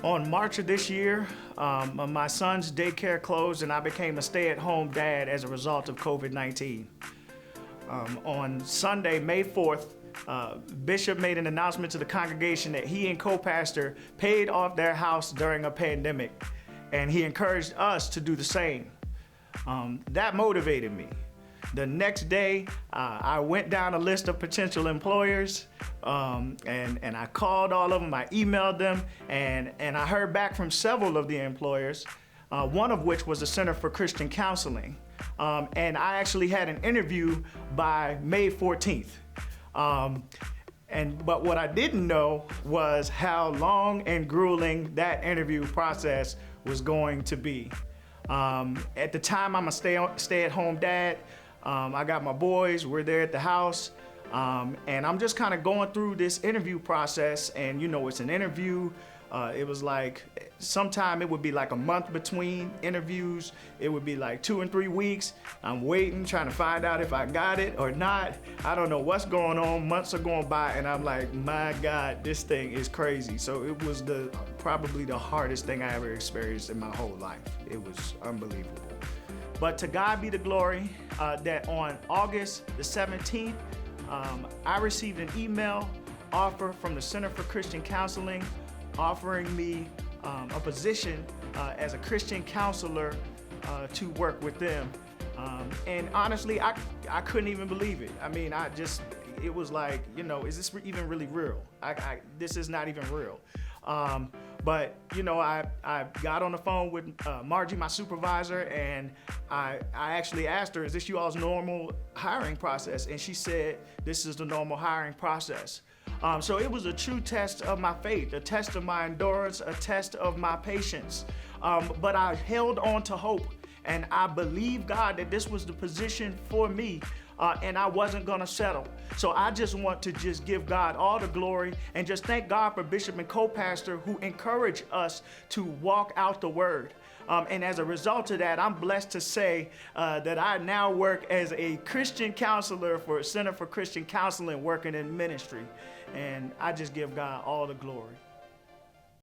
On March of this year, my son's daycare closed and I became a stay-at-home dad as a result of COVID-19. On Sunday, May 4th, Bishop made an announcement to the congregation that he and co-pastor paid off their house during a pandemic, and he encouraged us to do the same. That motivated me. The next day, I went down a list of potential employers, and I called all of them, I emailed them, and I heard back from several of the employers, one of which was the Center for Christian Counseling. And I actually had an interview by May 14th. But what I didn't know was how long and grueling that interview process was going to be. At the time, I'm a stay-at-home dad. I got my boys, we're there at the house, and I'm just kind of going through this interview process, and you know, it's an interview. It was like, sometime it would be like a month between interviews. It would be like 2 and 3 weeks. I'm waiting, trying to find out if I got it or not. I don't know what's going on. Months are going by, and I'm like, my God, this thing is crazy. So it was probably the hardest thing I ever experienced in my whole life. It was unbelievable. But to God be the glory that on August the 17th, I received an email offer from the Center for Christian Counseling offering me a position as a Christian counselor to work with them. And honestly, I couldn't even believe it. I mean, it was like, you know, is this even really real? This is not even real. But, you know, I got on the phone with Margie, my supervisor, and I actually asked her, is this you all's normal hiring process? And she said, this is the normal hiring process. So it was a true test of my faith, a test of my endurance, a test of my patience. But I held on to hope, and I believed God that this was the position for me, and I wasn't gonna settle. So I just want to just give God all the glory and just thank God for Bishop and co-pastor who encourage us to walk out the word. And as a result of that, I'm blessed to say that I now work as a Christian counselor for Center for Christian Counseling, working in ministry. And I just give God all the glory.